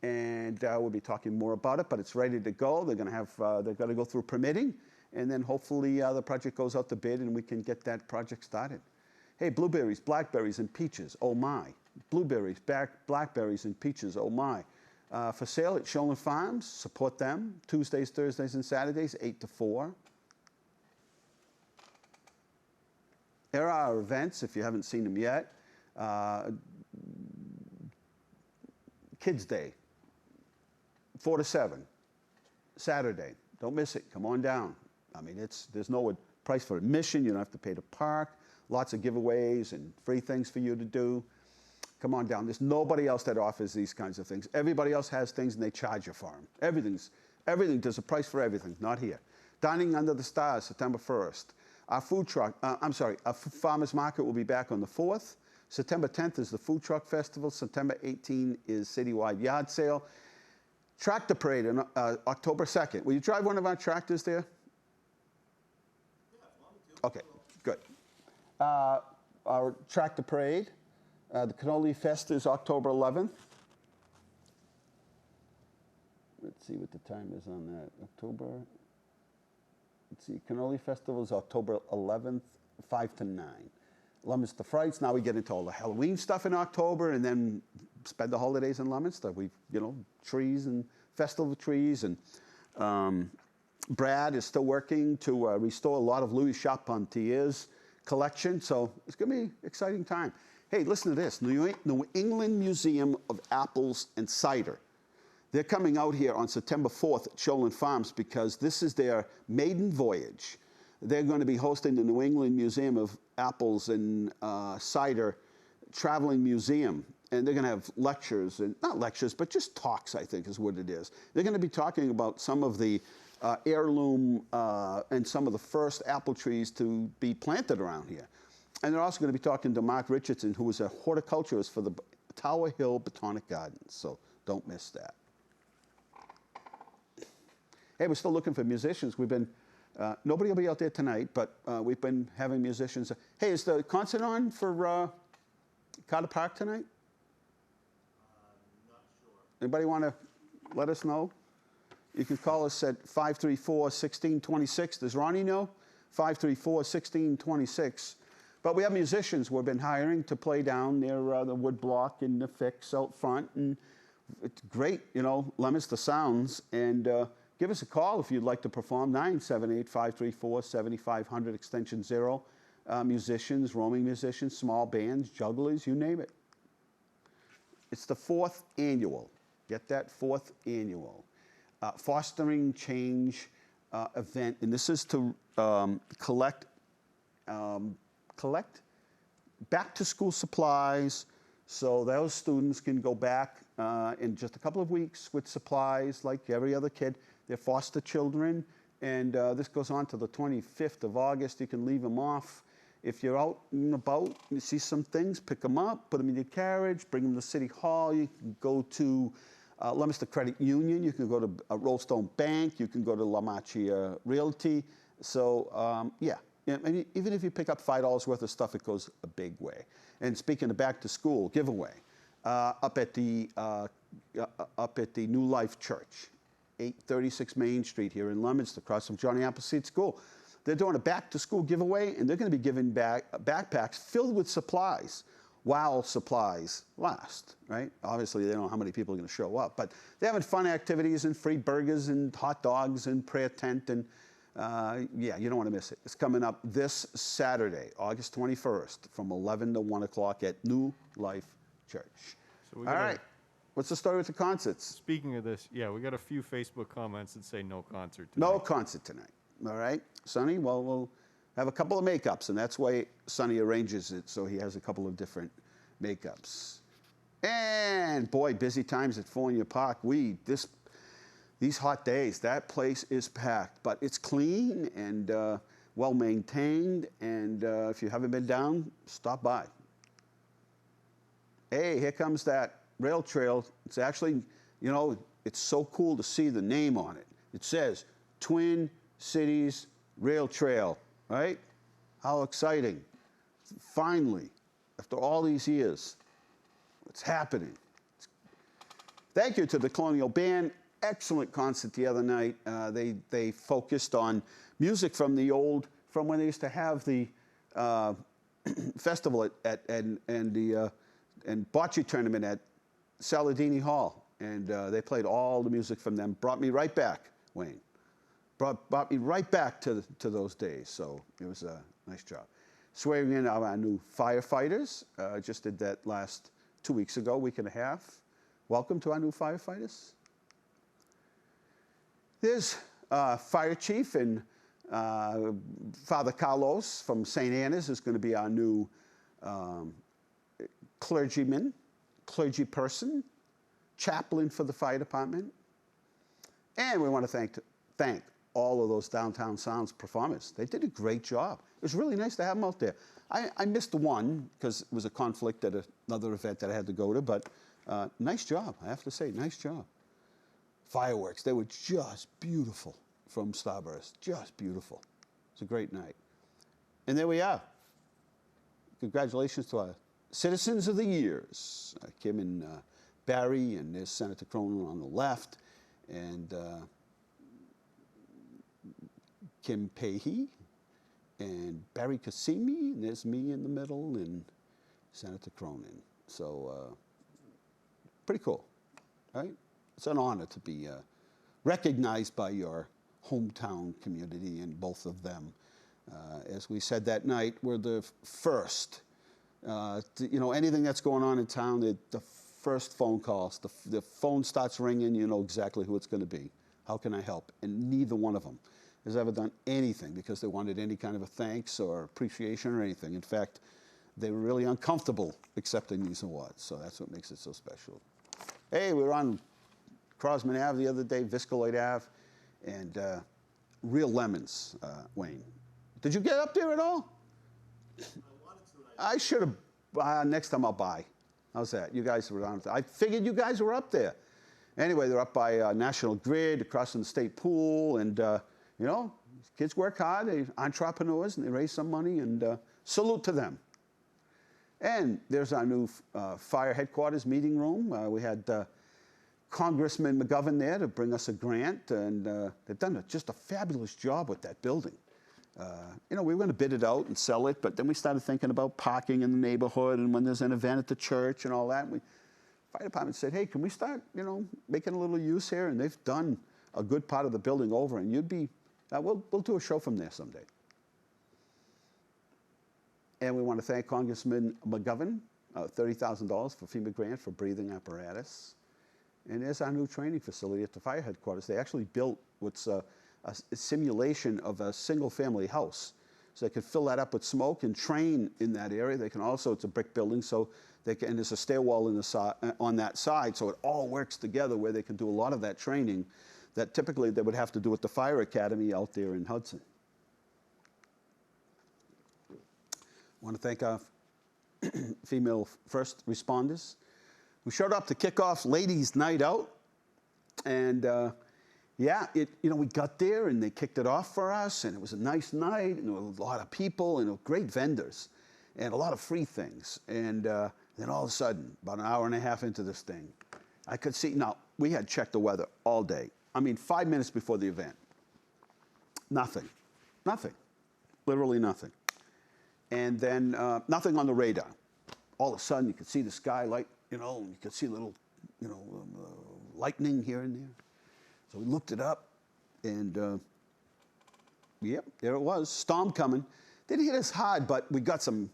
and we'll be talking more about it, but it's ready to go. They're going to have, they've got to go through permitting, and then hopefully the project goes out to bid and we can get that project started. Hey, blueberries, blackberries, and peaches, oh my. Blueberries, blackberries, and peaches, oh my. For sale at Sholen Farms, support them. Tuesdays, Thursdays, and Saturdays, 8 to 4. There are our events, if you haven't seen them yet. Kids Day, 4 to 7, Saturday. Don't miss it. Come on down. I mean, there's no price for admission. You don't have to pay to park. Lots of giveaways and free things for you to do. Come on down. There's nobody else that offers these kinds of things. Everybody else has things and they charge you for them. Everything, there's a price for everything, not here. Dining Under the Stars, September 1st. Our food truck, our farmers market will be back on the 4th. September 10th is the Food Truck Festival. September 18th is Citywide Yard Sale. Tractor Parade on October 2nd. Will you drive one of our tractors there? Okay, good. Our Tractor Parade, the Cannoli Fest is October 11th. Let's see what the time is on that. Let's see, Cannoli Festival is October 11th, 5 to 9. Leominster Frights, now we get into all the Halloween stuff in October and then spend the holidays in Leominster. Trees and festival trees. And Brad is still working to restore a lot of Louis Charpentier's collection, so it's going to be an exciting time. Hey, listen to this. New England Museum of Apples and Cider. They're coming out here on September 4th at Sholin Farms because this is their maiden voyage. They're going to be hosting the New England Museum of Apples and Cider Traveling Museum. And they're going to have lectures, and not lectures, but just talks, I think is what it is. They're going to be talking about some of the heirloom and some of the first apple trees to be planted around here. And they're also going to be talking to Mark Richardson, who is a horticulturist for the Tower Hill Botanic Gardens. So don't miss that. Hey, we're still looking for musicians. We've been, nobody will be out there tonight, but we've been having musicians. Hey, is the concert on for Carter Park tonight? Not sure. Anybody want to let us know? You can call us at 534-1626. Does Ronnie know? 534-1626. But we have musicians we've been hiring to play down near the woodblock and the fix out front. And it's great, you know, Leominster Sounds. And give us a call if you'd like to perform. 978-534-7500, extension 0. Musicians, roaming musicians, small bands, jugglers, you name it. It's the 4th annual. Get that? 4th annual. Fostering Change event. And this is to collect back to school supplies so those students can go back in just a couple of weeks with supplies like every other kid. They're foster children, and this goes on to the 25th of August. You can leave them off. If you're out and about, you see some things, pick them up, put them in your carriage, bring them to City Hall. You can go to Leominster Credit Union. You can go to Rollstone Bank. You can go to La Macchia Realty. So, yeah. I mean, even if you pick up $5 worth of stuff, it goes a big way. And speaking of back to school giveaway, up at the New Life Church, 836 Main Street here in Leominster, across from Johnny Appleseed School, they're doing a back to school giveaway, and they're going to be giving back backpacks filled with supplies while supplies last. Right? Obviously, they don't know how many people are going to show up, but they're having fun activities and free burgers and hot dogs and prayer tent and. Yeah, you don't want to miss it. It's coming up this Saturday, August 21st, from 11 to 1 o'clock at New Life Church. So All right. What's the story with the concerts? Speaking of this, yeah, we got a few Facebook comments that say no concert tonight. No concert tonight. All right. Sonny, well, we'll have a couple of makeups, and that's why Sonny arranges it, so he has a couple of different makeups. And, boy, busy times at Fournier Park. These hot days, that place is packed, but it's clean and well maintained. And if you haven't been down, stop by. Hey, here comes that rail trail. It's actually, you know, it's so cool to see the name on it. It says Twin Cities Rail Trail, right? How exciting. Finally, after all these years, it's happening. Thank you to the Colonial Band. Excellent concert the other night. They focused on music from when they used to have the festival and bocce tournament at Saladini Hall, and they played all the music from them. Brought me right back, Wayne. Brought me right back to those days. So it was a nice job. Swearing in our new firefighters. Just did that last 2 weeks ago, week and a half. Welcome to our new firefighters. There's Fire Chief and Father Carlos from St. Anna's is going to be our new clergyman, clergy person, chaplain for the fire department. And we want to thank all of those Downtown Sounds performers. They did a great job. It was really nice to have them out there. I missed one because it was a conflict at another event that I had to go to, but nice job, I have to say, nice job. Fireworks, they were just beautiful from Starburst, just beautiful. It's a great night. And there we are. Congratulations to our Citizens of the Years, Kim and Barry, and there's Senator Cronin on the left, and Kim Pahey, and Barry Cassimi, and there's me in the middle, and Senator Cronin. So pretty cool, right? It's an honor to be recognized by your hometown community, and both of them. As we said that night, we're the first You know, anything that's going on in town, the first phone calls, the phone starts ringing, you know exactly who it's going to be. How can I help? And neither one of them has ever done anything because they wanted any kind of a thanks or appreciation or anything. In fact, they were really uncomfortable accepting these awards, so that's what makes it so special. Hey, we were on Crosman Ave the other day, Viscoid Ave, and real lemons, Wayne. Did you get up there at all? I wanted to. I should have. Next time I'll buy. How's that? You guys were on. I figured you guys were up there. Anyway, they're up by National Grid, across from the state pool, and you know, kids work hard. They're entrepreneurs, and they raise some money, and salute to them. And there's our new fire headquarters meeting room. We had Congressman McGovern there to bring us a grant, and they've done just a fabulous job with that building. You know, we were going to bid it out and sell it, but then we started thinking about parking in the neighborhood and when there's an event at the church and all that. And fire department said, hey, can we start, you know, making a little use here? And they've done a good part of the building over, and you'd be, we'll do a show from there someday. And we want to thank Congressman McGovern, $30,000 for FEMA grant for breathing apparatus. And there's our new training facility at the fire headquarters. They actually built what's a simulation of a single-family house. So they can fill that up with smoke and train in that area. They can also, it's a brick building, so they can, and there's a stairwell in the on that side, so it all works together where they can do a lot of that training that typically they would have to do at the fire academy out there in Hudson. I want to thank our female first responders who showed up to kick off Ladies' Night Out. And yeah, you know, we got there and they kicked it off for us, and it was a nice night, and there were a lot of people, and great vendors, and a lot of free things. And then all of a sudden, about an hour and a half into this thing, I could see, now, we had checked the weather all day. I mean, 5 minutes before the event. Nothing. Nothing. Literally nothing. And then nothing on the radar. All of a sudden, you could see the sky light, you know, you could see a little, you know, lightning here and there. So we looked it up, and yep, there it was. Storm coming. Didn't hit us hard, but we got some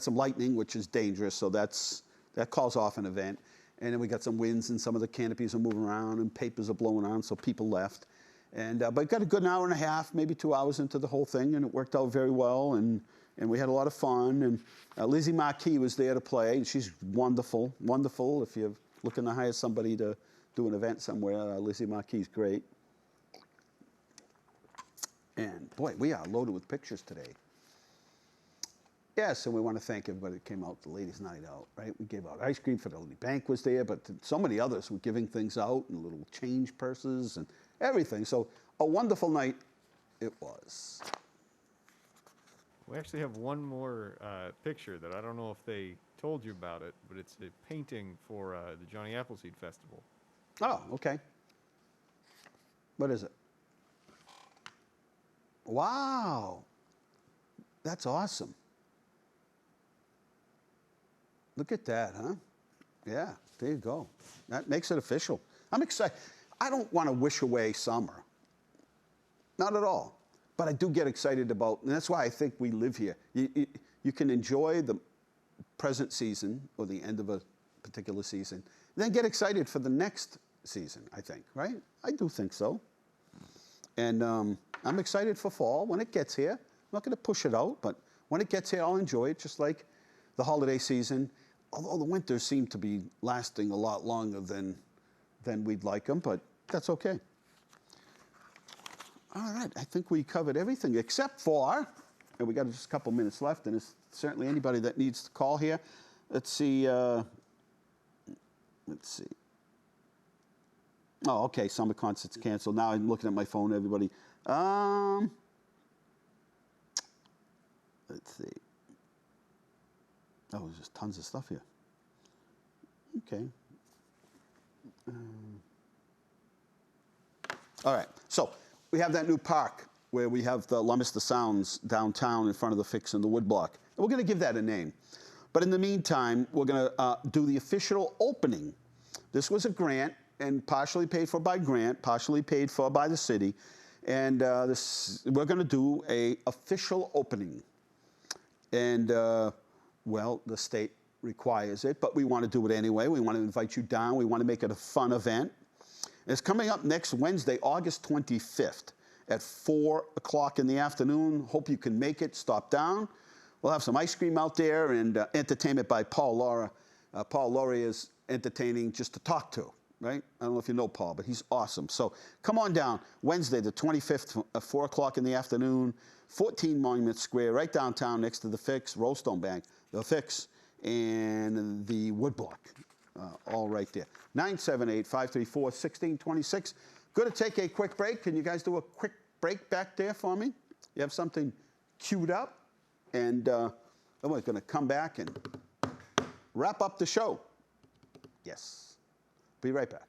lightning, which is dangerous. So that calls off an event. And then we got some winds, and some of the canopies are moving around, and papers are blowing on, so people left. And but got a good hour and a half, maybe 2 hours into the whole thing, and it worked out very well. And we had a lot of fun. And Lizzie Marquis was there to play, and she's wonderful, wonderful. If you're looking to hire somebody to do an event somewhere, Lizzie Marquis is great. And boy, we are loaded with pictures today. Yes, and we want to thank everybody that came out to Ladies' Night Out, right? We gave out ice cream. Fidelity Bank was there, but so many others were giving things out, and little change purses and everything. So a wonderful night it was. We actually have one more picture that I don't know if they told you about it, but it's a painting for the Johnny Appleseed Festival. Oh, okay. What is it? Wow. That's awesome. Look at that, huh? Yeah, there you go. That makes it official. I'm excited. I don't want to wish away summer. Not at all. But I do get excited about, and that's why I think we live here. You can enjoy the present season or the end of a particular season, then get excited for the next season, I think, right? I do think so. And I'm excited for fall when it gets here. I'm not going to push it out, but when it gets here, I'll enjoy it, just like the holiday season. Although the winters seem to be lasting a lot longer than we'd like them, but that's okay. All right, I think we covered everything except for, and we got just a couple minutes left, and there's certainly anybody that needs to call here. Let's see. Oh, okay, summer concerts canceled. Now I'm looking at my phone, everybody. Let's see. Oh, there's just tons of stuff here. Okay. All right, so we have that new park where we have the Leominster Sounds downtown in front of the Fix and the Woodblock. And we're going to give that a name. But in the meantime, we're going to do the official opening. This was a grant, and partially paid for by grant, partially paid for by the city. And we're going to do an official opening And, well, the state requires it, but we want to do it anyway. We want to invite you down. We want to make it a fun event. It's coming up next Wednesday, August 25th at 4 o'clock in the afternoon. Hope you can make it. Stop down. We'll have some ice cream out there and entertainment by Paul Laura. Paul Laurie is entertaining just to talk to, right? I don't know if you know Paul, but he's awesome. So come on down, Wednesday the 25th at 4 o'clock in the afternoon, 14 Monument Square, right downtown next to the Fix, Rollstone Bank, the Fix, and the Woodblock, all right there. 978-534-1626. Going to take a quick break. Can you guys do a quick break back there for me? You have something queued up? And then we're going to come back and wrap up the show. Yes. Be right back.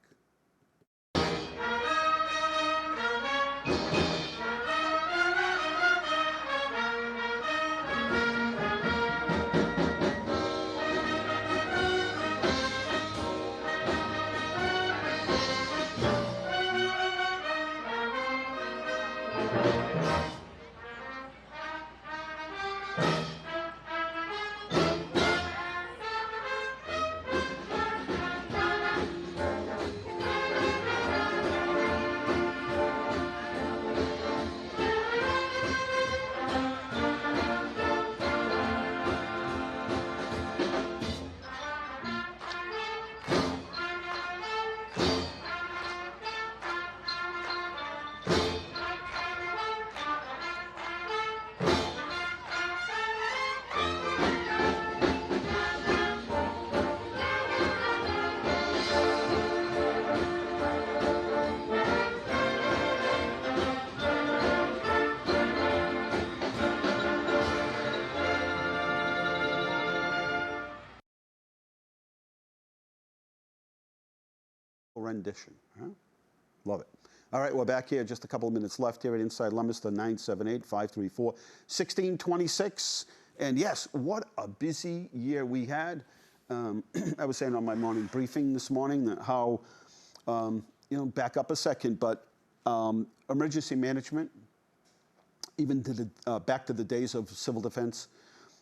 Rendition. Huh? Love it. All right, we're back here. Just a couple of minutes left here at Inside Leominster, 978-534-1626. And yes, what a busy year we had. I was saying on my morning briefing this morning that how, back up a second, but emergency management, even to the, back to the days of civil defense,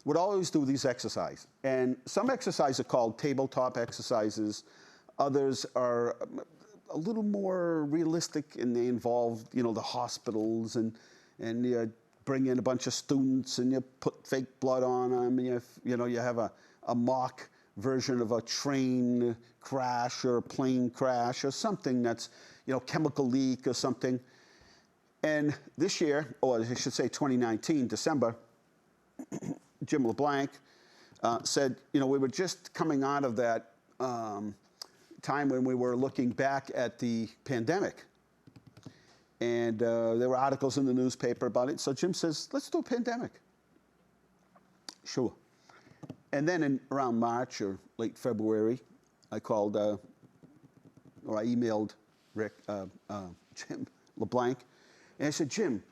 would always do these exercises. And some exercises are called tabletop exercises. Others are a little more realistic, and they involve, the hospitals, and you bring in a bunch of students, and you put fake blood on them, and you have a mock version of a train crash or a plane crash or something that's, chemical leak or something. And this year, or I should say 2019, December, Jim LeBlanc said, we were just coming out of that time when we were looking back at the pandemic. And there were articles in the newspaper about it. So Jim says, let's do a pandemic. Sure. And then around March or late February, I called, or I emailed Jim LeBlanc. And I said, Jim,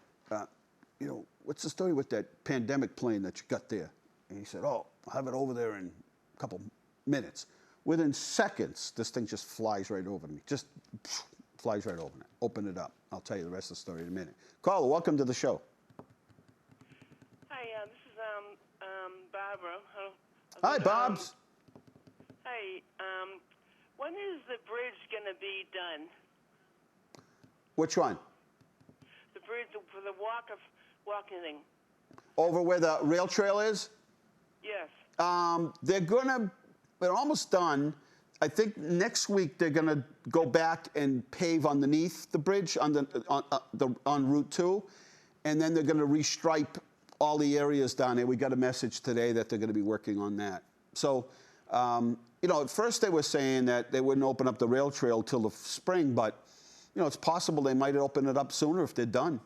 what's the story with that pandemic plane that you got there? And he said, oh, I'll have it over there in a couple minutes. Within seconds, this thing just flies right over me. Just flies right over me. Open it up. I'll tell you the rest of the story in a minute. Caller, welcome to the show. Hi, this is Barbara. Hi, Bobs. Hi, when is the bridge going to be done? Which one? The bridge for the walking thing. Over where the rail trail is? Yes. They're almost done. I think next week they're going to go back and pave underneath the bridge on Route 2, and then they're going to restripe all the areas down there. We got a message today that they're going to be working on that. So, at first they were saying that they wouldn't open up the rail trail till the spring, but it's possible they might open it up sooner if they're done.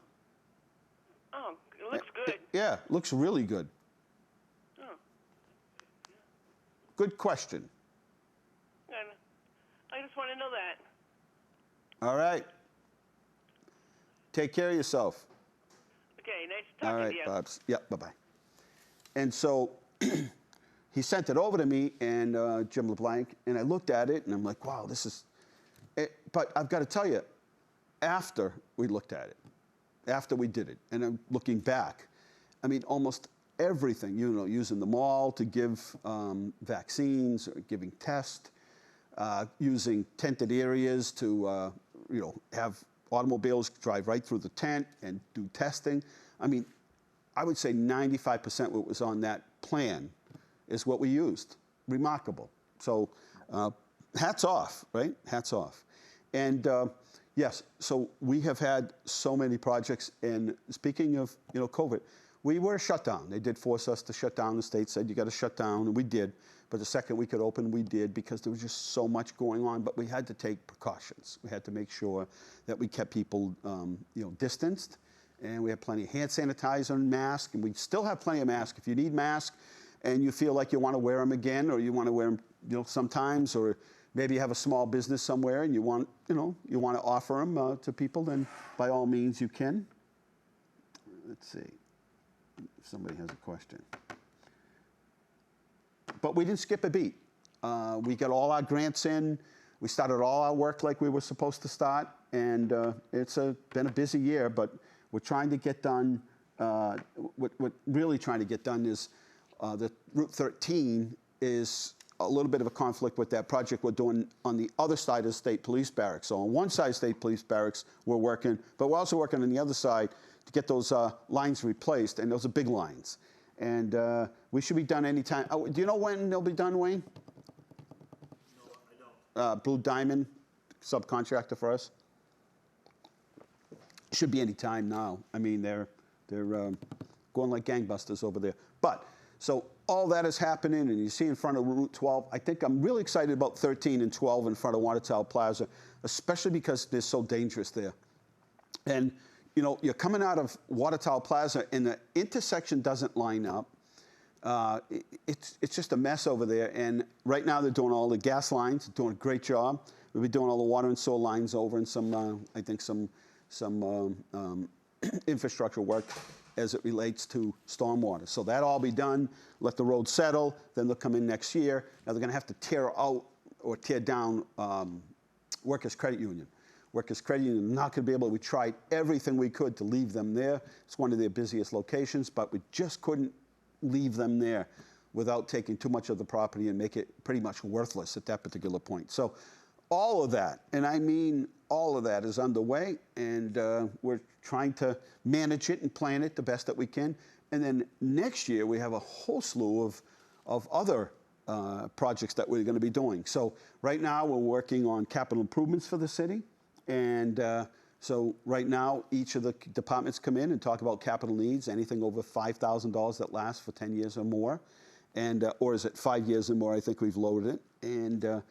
Oh, it looks good. Yeah, looks really good. Good question. I just want to know that. All right. Take care of yourself. Okay, nice to talk to you. All right, Bobs. Yep, bye-bye. And so he sent it over to me, and Jim LeBlanc, and I looked at it, and I'm like, wow, this is... But I've got to tell you, after we looked at it, after we did it, and I'm looking back, I mean, almost everything, using the mall to give vaccines, or giving tests, using tented areas to, have automobiles drive right through the tent and do testing. I mean, I would say 95% what was on that plan is what we used. Remarkable. So hats off, right? Hats off. And yes, so we have had so many projects. And speaking of, COVID, we were shut down. They did force us to shut down. The state said, you got to shut down, and we did. But the second we could open, we did, because there was just so much going on. But we had to take precautions. We had to make sure that we kept people, distanced. And we have plenty of hand sanitizer and masks. And we still have plenty of masks. If you need masks and you feel like you want to wear them again, or you want to wear them, sometimes, or maybe you have a small business somewhere and you want to offer them to people, then by all means you can. Let's see if somebody has a question. But we didn't skip a beat. We got all our grants in. We started all our work like we were supposed to start. And it's been a busy year, but we're trying to get done. What really trying to get done is the Route 13 is a little bit of a conflict with that project we're doing on the other side of the State Police Barracks. So on one side of State Police Barracks, we're working, but we're also working on the other side to get those lines replaced, and those are big lines. And we should be done anytime. Oh, do you know when they'll be done, Wayne? No, I don't. Blue Diamond, subcontractor for us. Should be any time now. I mean, they're going like gangbusters over there. But so all that is happening, and you see in front of Route 12. I think I'm really excited about 13 and 12 in front of Watertower Plaza, especially because they're so dangerous there. And you're coming out of Watertower Plaza, and the intersection doesn't line up. It's just a mess over there. And right now they're doing all the gas lines, doing a great job. We'll be doing all the water and sewer lines over, and some I think some infrastructure work as it relates to stormwater. So that'll all be done, let the road settle, then they'll come in next year. Now they're gonna have to tear out or tear down Workers' Credit Union. Workers' Credit Union, not gonna be able, we tried everything we could to leave them there. It's one of their busiest locations, but we just couldn't leave them there without taking too much of the property and make it pretty much worthless at that particular point. So all of that, and I mean all of that, is underway, and we're trying to manage it and plan it the best that we can. And then next year, we have a whole slew of other projects that we're going to be doing. So right now, we're working on capital improvements for the city. And so right now, each of the departments come in and talk about capital needs, anything over $5,000 that lasts for 10 years or more. And, or is it 5 years or more? I think we've lowered it. And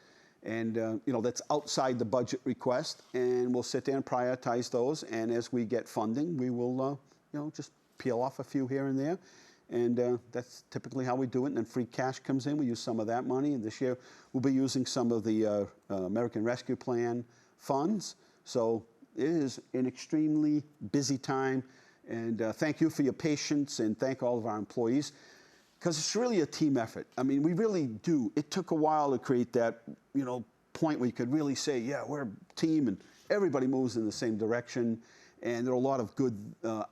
that's outside the budget request, and we'll sit there and prioritize those. And as we get funding, we will, just peel off a few here and there. And that's typically how we do it. And then free cash comes in. We use some of that money. And this year, we'll be using some of the American Rescue Plan funds. So it is an extremely busy time. And thank you for your patience, and thank all of our employees, because it's really a team effort. I mean, we really do. It took a while to create that, point where you could really say, yeah, we're a team, and everybody moves in the same direction. And there are a lot of good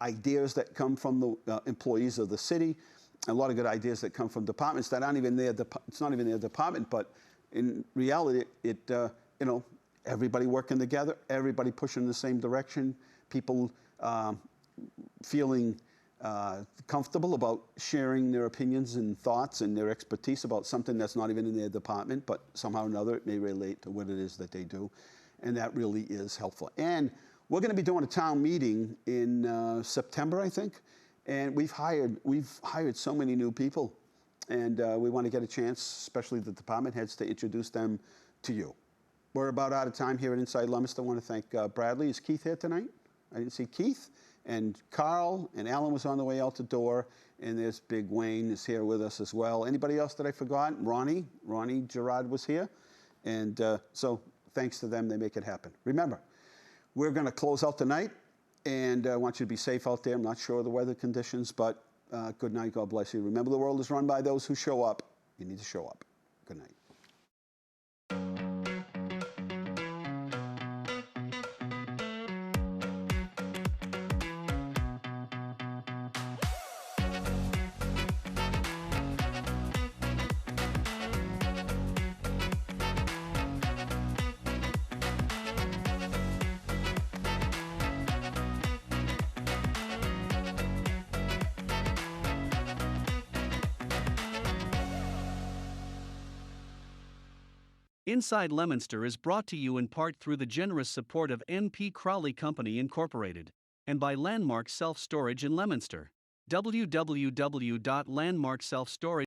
ideas that come from the employees of the city, a lot of good ideas that come from departments that aren't even it's not even their department, but in reality, everybody working together, everybody pushing in the same direction, people feeling comfortable about sharing their opinions and thoughts and their expertise about something that's not even in their department, but somehow or another it may relate to what it is that they do. And that really is helpful. And we're going to be doing a town meeting in September, I think. And we've hired so many new people. And we want to get a chance, especially the department heads, to introduce them to you. We're about out of time here at Inside Leominster. I want to thank Bradley. Is Keith here tonight? I didn't see Keith. And Carl and Alan was on the way out the door. And there's Big Wayne is here with us as well. Anybody else that I forgot? Ronnie Gerard was here. And so thanks to them, they make it happen. Remember, we're going to close out tonight. And I want you to be safe out there. I'm not sure of the weather conditions, but good night. God bless you. Remember, the world is run by those who show up. You need to show up. Good night. Inside Leominster is brought to you in part through the generous support of N.P. Crowley Company Incorporated and by Landmark Self Storage in Leominster. www.landmarkselfstorage